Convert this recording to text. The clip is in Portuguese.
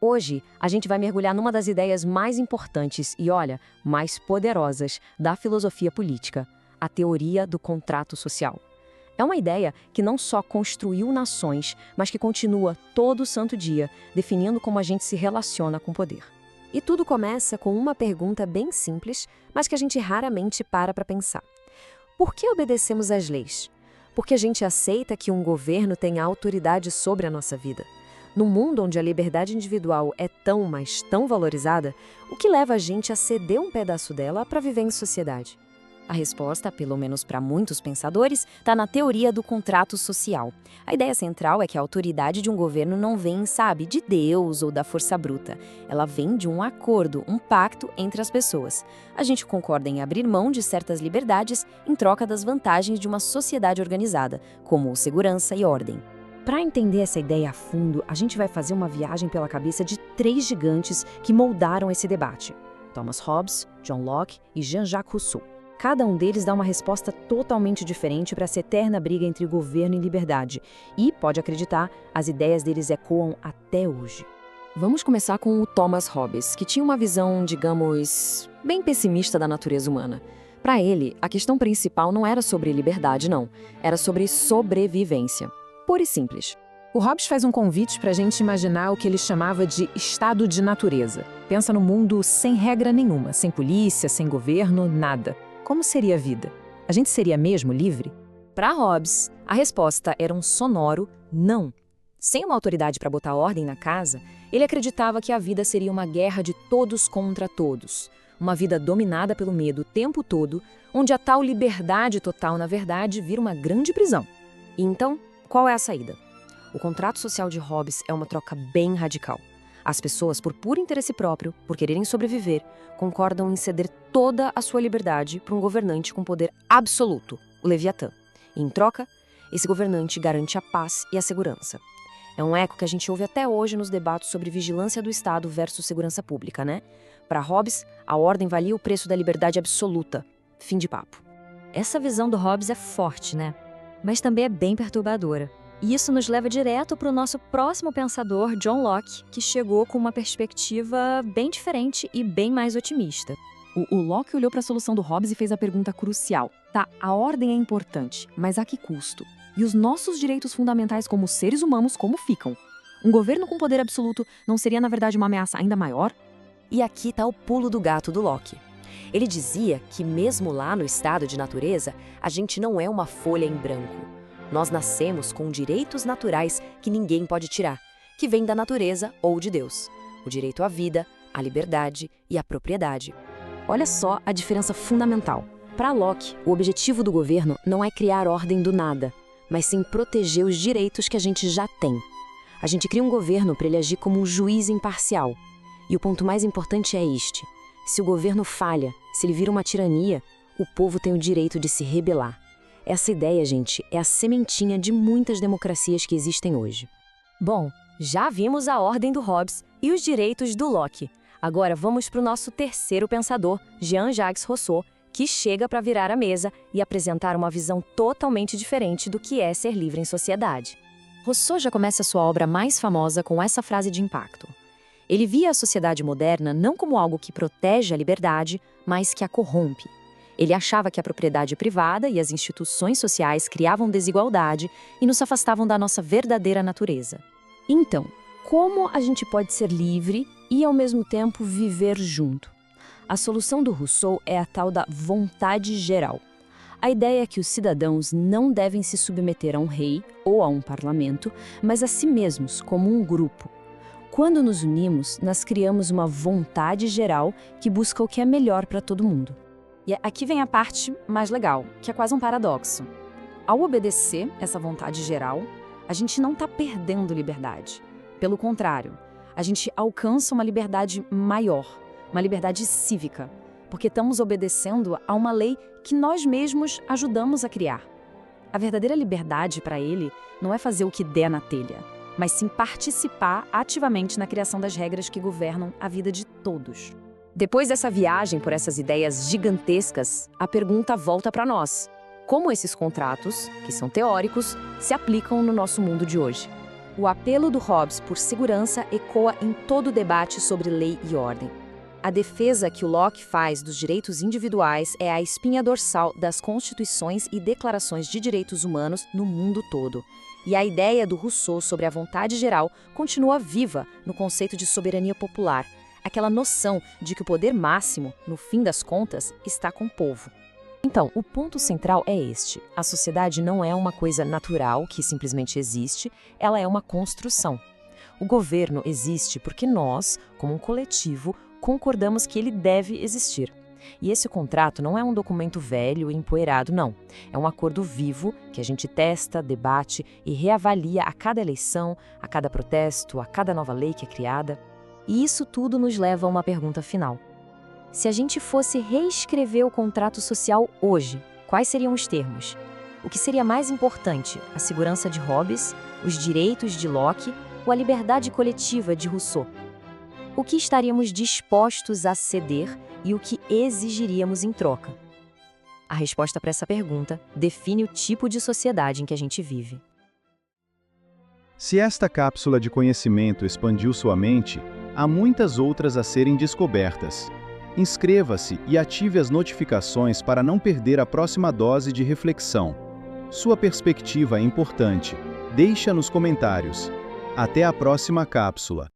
Hoje, a gente vai mergulhar numa das ideias mais importantes e, olha, mais poderosas da filosofia política, a teoria do contrato social. É uma ideia que não só construiu nações, mas que continua todo santo dia, definindo como a gente se relaciona com o poder. E tudo começa com uma pergunta bem simples, mas que a gente raramente para pensar. Por que obedecemos às leis? Porque a gente aceita que um governo tenha autoridade sobre a nossa vida. Num mundo onde a liberdade individual é tão, mas tão valorizada, o que leva a gente a ceder um pedaço dela para viver em sociedade? A resposta, pelo menos para muitos pensadores, está na teoria do contrato social. A ideia central é que a autoridade de um governo não vem, sabe, de Deus ou da força bruta. Ela vem de um acordo, um pacto entre as pessoas. A gente concorda em abrir mão de certas liberdades em troca das vantagens de uma sociedade organizada, como segurança e ordem. Para entender essa ideia a fundo, a gente vai fazer uma viagem pela cabeça de 3 gigantes que moldaram esse debate: Thomas Hobbes, John Locke e Jean-Jacques Rousseau. Cada um deles dá uma resposta totalmente diferente para essa eterna briga entre governo e liberdade. E, pode acreditar, as ideias deles ecoam até hoje. Vamos começar com o Thomas Hobbes, que tinha uma visão, digamos, bem pessimista da natureza humana. Para ele, a questão principal não era sobre liberdade, não. Era sobre sobrevivência. Pura e simples. O Hobbes faz um convite para a gente imaginar o que ele chamava de estado de natureza. Pensa no mundo sem regra nenhuma, sem polícia, sem governo, nada. Como seria a vida? A gente seria mesmo livre? Para Hobbes, a resposta era um sonoro não. Sem uma autoridade para botar ordem na casa, ele acreditava que a vida seria uma guerra de todos contra todos. Uma vida dominada pelo medo o tempo todo, onde a tal liberdade total, na verdade, vira uma grande prisão. E então, qual é a saída? O contrato social de Hobbes é uma troca bem radical. As pessoas, por puro interesse próprio, por quererem sobreviver, concordam em ceder toda a sua liberdade para um governante com poder absoluto, o Leviatã. E, em troca, esse governante garante a paz e a segurança. É um eco que a gente ouve até hoje nos debates sobre vigilância do Estado versus segurança pública, né? Para Hobbes, a ordem valia o preço da liberdade absoluta. Fim de papo. Essa visão do Hobbes é forte, né? Mas também é bem perturbadora. E isso nos leva direto para o nosso próximo pensador, John Locke, que chegou com uma perspectiva bem diferente e bem mais otimista. O Locke olhou para a solução do Hobbes e fez a pergunta crucial. Tá, a ordem é importante, mas a que custo? E os nossos direitos fundamentais como seres humanos, como ficam? Um governo com poder absoluto não seria, na verdade, uma ameaça ainda maior? E aqui está o pulo do gato do Locke. Ele dizia que mesmo lá no estado de natureza, a gente não é uma folha em branco. Nós nascemos com direitos naturais que ninguém pode tirar, que vêm da natureza ou de Deus. O direito à vida, à liberdade e à propriedade. Olha só a diferença fundamental. Para Locke, o objetivo do governo não é criar ordem do nada, mas sim proteger os direitos que a gente já tem. A gente cria um governo para ele agir como um juiz imparcial. E o ponto mais importante é este: se o governo falha, se ele vira uma tirania, o povo tem o direito de se rebelar. Essa ideia, gente, é a sementinha de muitas democracias que existem hoje. Bom, já vimos a ordem do Hobbes e os direitos do Locke. Agora vamos para o nosso terceiro pensador, Jean-Jacques Rousseau, que chega para virar a mesa e apresentar uma visão totalmente diferente do que é ser livre em sociedade. Rousseau já começa sua obra mais famosa com essa frase de impacto. Ele via a sociedade moderna não como algo que protege a liberdade, mas que a corrompe. Ele achava que a propriedade privada e as instituições sociais criavam desigualdade e nos afastavam da nossa verdadeira natureza. Então, como a gente pode ser livre e, ao mesmo tempo, viver junto? A solução do Rousseau é a tal da vontade geral. A ideia é que os cidadãos não devem se submeter a um rei ou a um parlamento, mas a si mesmos, como um grupo. Quando nos unimos, nós criamos uma vontade geral que busca o que é melhor para todo mundo. E aqui vem a parte mais legal, que é quase um paradoxo. Ao obedecer essa vontade geral, a gente não está perdendo liberdade. Pelo contrário, a gente alcança uma liberdade maior, uma liberdade cívica, porque estamos obedecendo a uma lei que nós mesmos ajudamos a criar. A verdadeira liberdade para ele não é fazer o que der na telha, mas sim participar ativamente na criação das regras que governam a vida de todos. Depois dessa viagem por essas ideias gigantescas, a pergunta volta para nós. Como esses contratos, que são teóricos, se aplicam no nosso mundo de hoje? O apelo do Hobbes por segurança ecoa em todo o debate sobre lei e ordem. A defesa que o Locke faz dos direitos individuais é a espinha dorsal das constituições e declarações de direitos humanos no mundo todo. E a ideia do Rousseau sobre a vontade geral continua viva no conceito de soberania popular, aquela noção de que o poder máximo, no fim das contas, está com o povo. Então, o ponto central é este: a sociedade não é uma coisa natural que simplesmente existe, ela é uma construção. O governo existe porque nós, como um coletivo, concordamos que ele deve existir. E esse contrato não é um documento velho e empoeirado, não. É um acordo vivo que a gente testa, debate e reavalia a cada eleição, a cada protesto, a cada nova lei que é criada. E isso tudo nos leva a uma pergunta final. Se a gente fosse reescrever o contrato social hoje, quais seriam os termos? O que seria mais importante, a segurança de Hobbes, os direitos de Locke ou a liberdade coletiva de Rousseau? O que estaríamos dispostos a ceder e o que exigiríamos em troca? A resposta para essa pergunta define o tipo de sociedade em que a gente vive. Se esta cápsula de conhecimento expandiu sua mente, há muitas outras a serem descobertas. Inscreva-se e ative as notificações para não perder a próxima dose de reflexão. Sua perspectiva é importante. Deixa nos comentários. Até a próxima cápsula.